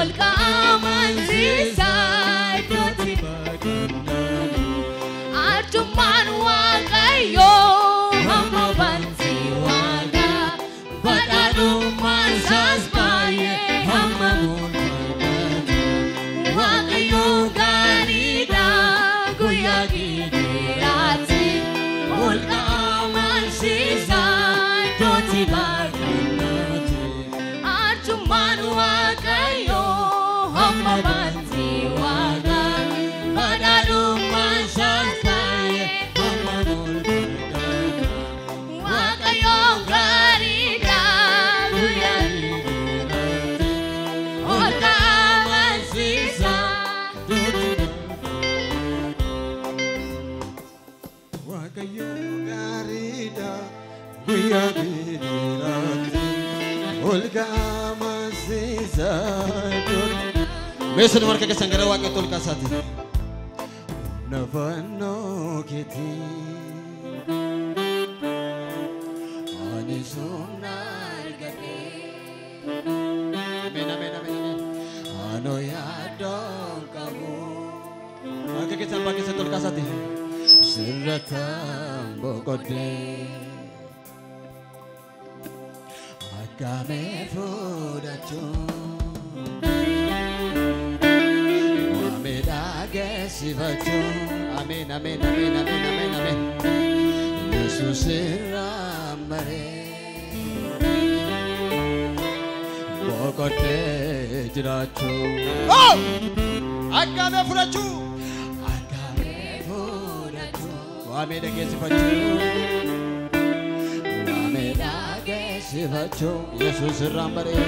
olka amansiisa iddootti baqannaan arjummaan waaqayyo hamma banti waaqa badhaadhummaan isaas baay'ee hamma mul'ata waaqayyo gaariidha guyyaa gidiraatti olka amansiisa iddootti baqannaan arjummaan waaqayyo hamma banti waaqa badhaadhummaan isaas baay'ee hamma mul'ata waaqayyo gaariidha guyyaa gidiraatti olka amansiisa waaqayyo gaariidha guyyaa gidiraatti olka amansiisa Meeshaan marga keessan gara waaqayyootti ol kaasaati. nafannoo keetii ani sumna argadhee Ameen ameen ameen. anoo yaadoon qabu Marga keessan bakka keessatti ol kaasaati. sirrataan boqodhee akkamee fudhachuun waamedhaa geessifachuun Ameen ameen ameen ameen ameen ameen. Yesuus irraan baree boqodhee jiraachuu Akkamee fudhachuu. akkamee fudhachuu Waamee dhageessifachuu. waamedhaa geessifachuu Yesuus irraan baree.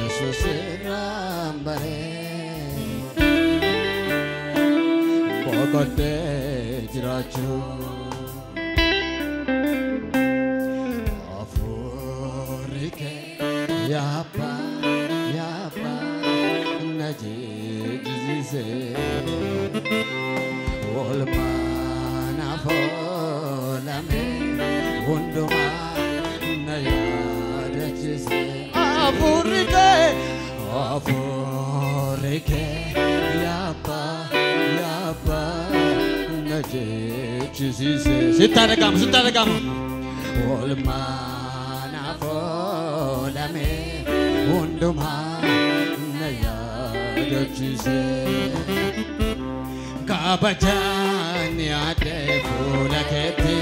Yesuus irraan baree boqodhee jiraachuu hafuurri kee yaabba na jijjiisee oolmaan afoolamee hundumaa na yaadachiisee hafuurri kee yaabba na jijjiisee Sitti dhagahamu. oolmaan afoolamee hundumaa na yaadachiisee kabajaan yaadee fuula keetti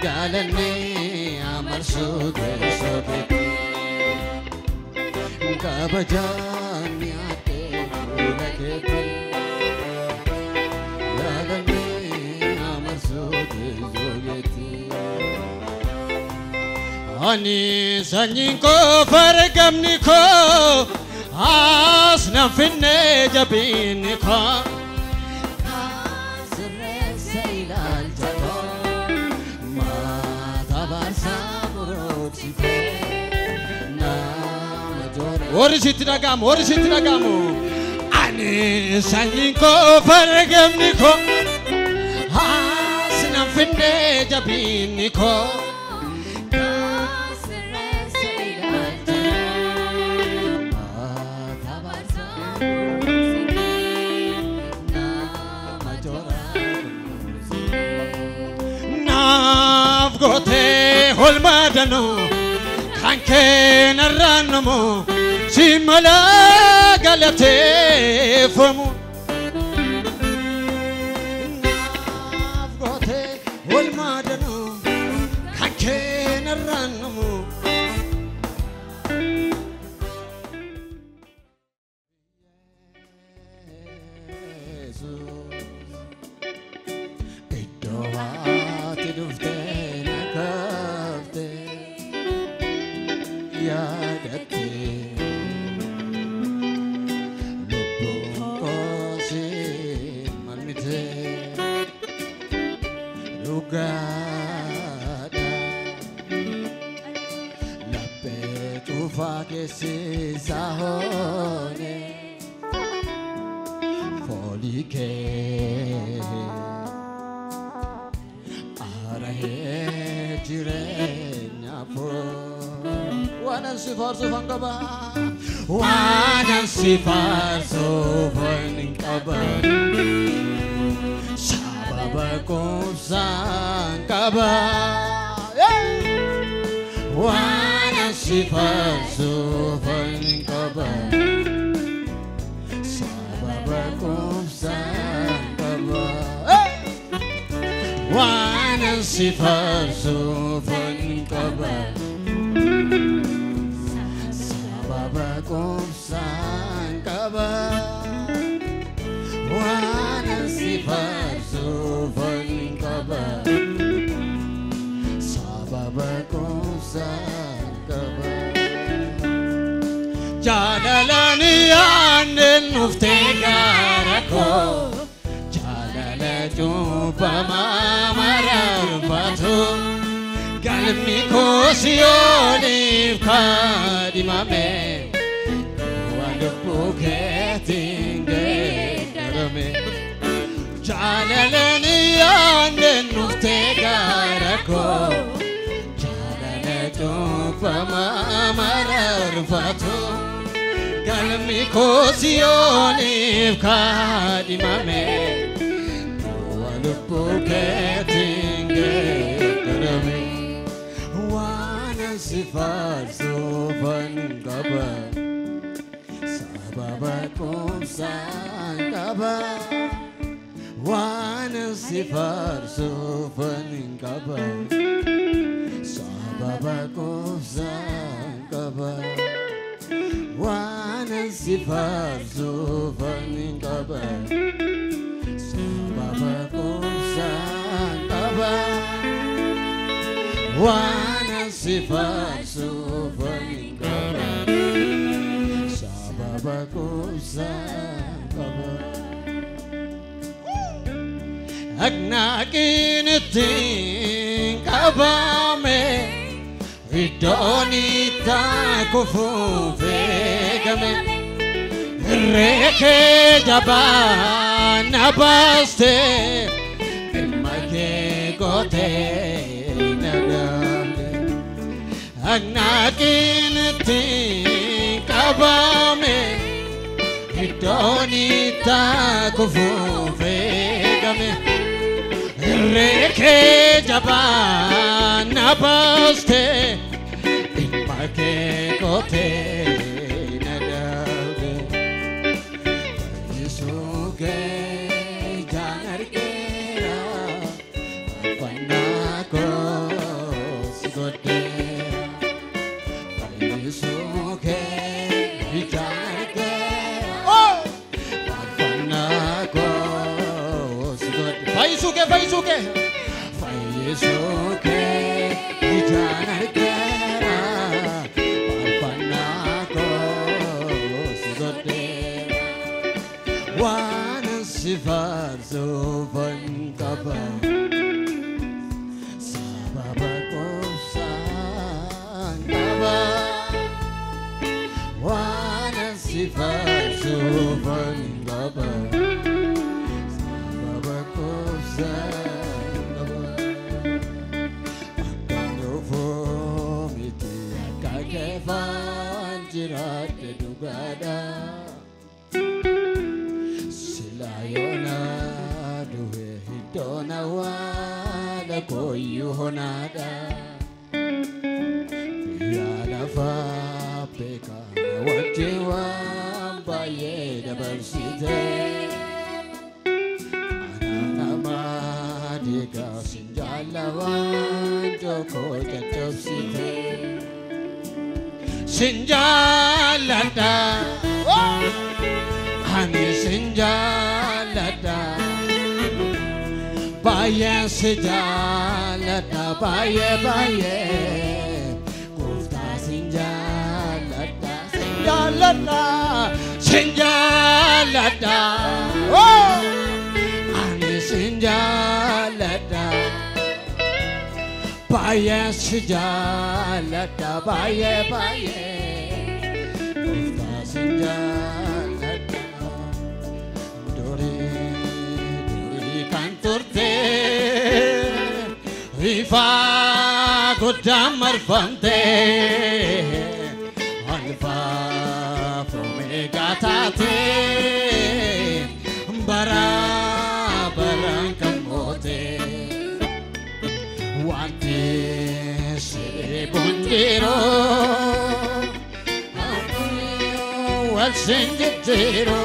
galanni amarsuu teessoo keetti kabajaan yaadee fuula keetti galanni amarsuu teessoo keetti Ani sanyiin koo fargamni koo as nan finne jabinni koo. sirreessa ilaalcha koo maata baarsaa murooksitee nama joora Warri sitti dhagahamu. Ani sanyiin koo fargamni koo as nan finne jabinni koo. sirreessa ilaalcha maata baarsaa nama joora Naaf gootee holmaadhanoo kan keenarraan namoo si mala galateeffamu. naaf gootee olmaadanoo Kan keenarraan namoo iddoo ati dhuftee na kaaftee yaadattee lubbuun koo si malmitee dhugaadha laphee cuufaa keessisaa hoonee foolii kee arahee jireenyaaf وانا سفار سوفان قبا وانا سفار سوفان قبا سببكم سان قبا وانا سفار سوفان قبا سببكم سان قبا وانا سفار سوفان قبا سببكم سان قبا وانا سفار سوفان قبا سببكم سان قبا جالالني عن النفتيكاركو جالالتو بما مرربتو قلبي كوسيوني بكادي مامي ودبوكيتين درمي جعلني عند النفتيكاركو جعلنتو فما مررفتو قلبي كوسيوني بكادي مامي ودبوكيتين درمي سفار سوفان قبا سببكم سان قبا وانا سفار سوفان قبا سببكم سان قبا وانا سفار سوفان قبا سببكم سان قبا وانا سفار سوفان قبا سببكم سان قبا أغناكين التين قبامي إدوني تاكفو فيكمي الريكي جبان نبستي المكي قوتي أغناكين التين قبامي إدوني تاكفو فيكمي الريكي جبان نبستي المكي قوتي ندابي يسوكي جانركيرا فناكو سيكوتي يسوكي جانركيرا فناكو سيكوتي فايسوكي فايسوكي فايسوكي جانركيرا فناكو سيكوتي وانا سفار سوفان قبا سببكم سان قبا وانا سفار سوفان قبا سببكم سان قبا أكانو فوميتي أكاكفان جرات دوغادا سلايونا دوه هيدونا وادا كويو هنادا بيالا فابيكا وجوان بايه دبرسيته أنا نماديكا سنجالوان جوكو جتوسيته سنجالدا Ani sinjalada Baye sinjalada Baye baye Kufta sinjalada Sinjalada Sinjalada Ani sinjalada Baye sinjalada Baye baye Kufta sinjalada Canturte Rifa Godam Marfante والسنجتيرو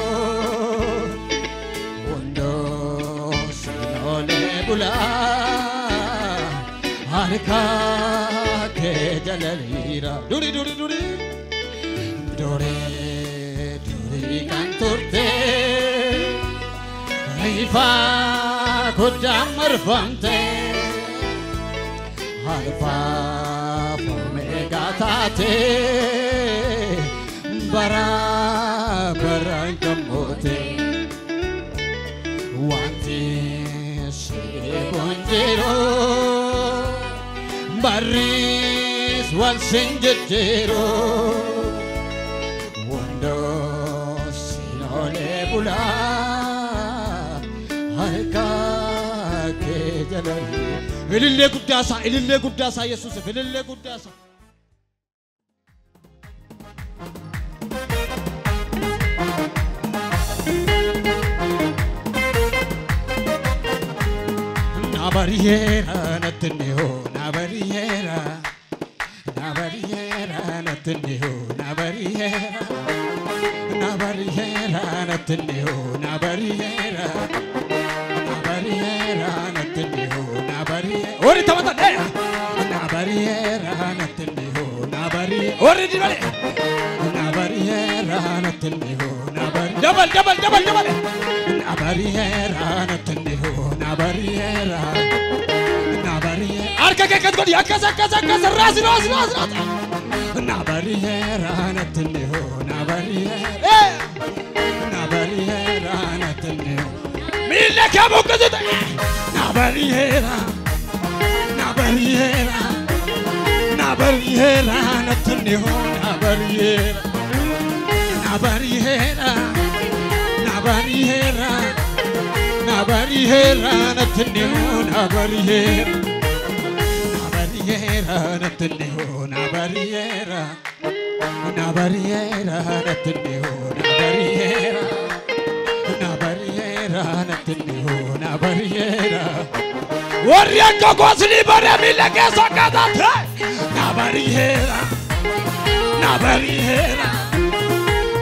وندو سنولي بلا هاركا كجلاليرا دوري دوري دوري دوري دوري كانتورتي هيفا قدام مرفمتي هالفا فوميغا تاتي برا برا كموتي وانتي سيبونجيرو بريس والسنجتيرو وندو سينولي بولا هايكا كجلالي إللي قداسا يسوس إللي قداسا Nabariera natinho nabariera nabariera natinho nabariera nabariera natinho nabariera nabariera natinho nabariera ori tamata de nabariera natinho nabariera ori di vale nabariera natinho nabariera double double double double nabariera natinho nabariera nabariera arka ke kat godi akasa akasa akasa ras ras ras ras nabariera natinho nabariera nabariera natinho mille kamo kazita nabariera nabariera nabariera natinho nabariera nabariera nabariera nabariera natinho nabariera nabariera natinho nabariera nabariera natinho nabariera nabariera natinho nabariera warrior kokosli bare mille ke sakata nabariera nabariera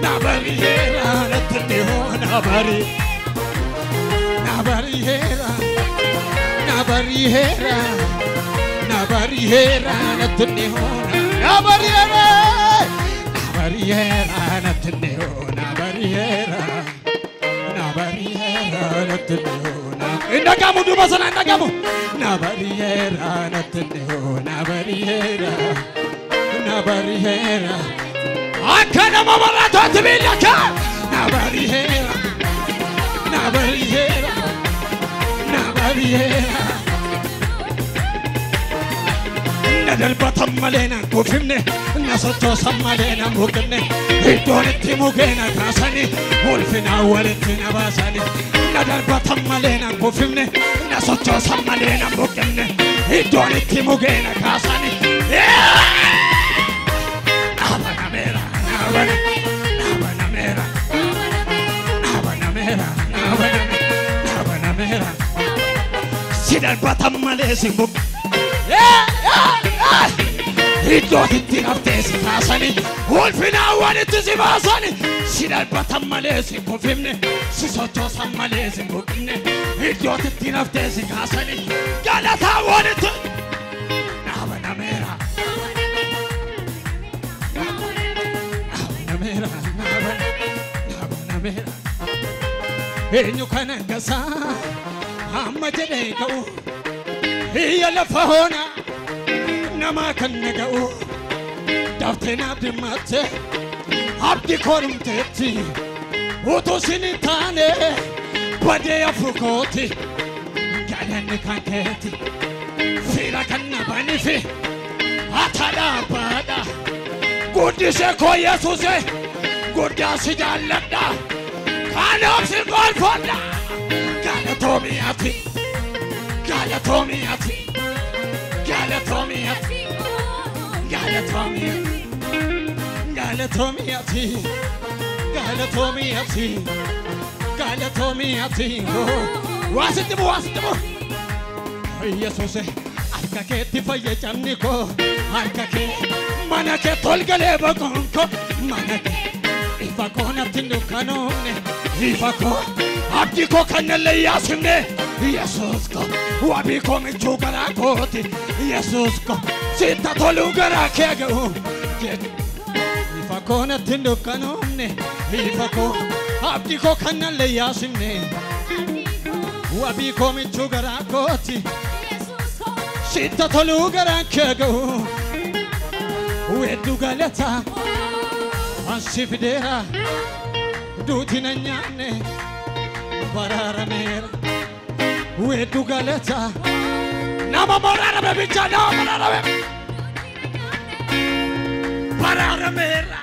nabariera natinho nabariera nabariera nabariera nabariera natinho nabariera nabariera natinho nabariera nabariera natinho indagamu dubasana indagamu nabariera natinho nabariera nabariera akana mamarato tibilaka nabariera nabariera nabariera nadal batam malena kufimne nasoto samalena mukne hidonti mugena kasani ulfina walentina basani nadal batam malena kufimne nasoto samalena mukne hidonti mugena kasani abana mera abana abana mera abana mera abana mera sidal batam malesi muk hidonti naftesi kasani ulfina walentina basani sidal batam malesi kufimne sisoto samalesi mukne hidonti naftesi kasani galata walentina abana mera mera nabana mera enyu kana gasa amma jede kau hiya la fahona nama kan nagau daftena dimate abdi korum teti uto sinitane bade afukoti galan kanketi fira kanna banifi atada bada Gudise ko Yesuse gudasi jallada kanam simbol fonda galatomiati galatomiati galatomiati galatomiati galatomiati galatomiati galatomiati wasitimu wasitimu Yesuse arkake tifaye chamniko arkake manake tolgale bagonko manake Ifakona tindu kanone Ifako Abdiko kanale yasimne Jesus ko Wabiko michugara koti Jesus ko Sita tolugara kego Ifakona tindu kanone Ifako Abdiko kanale yasimne Wabiko michugara koti Sita tolugara kego Wedu galata Asifidera Dutina nyane Bararamera Wedu galata Nama morara bebicha nama morara Bararamera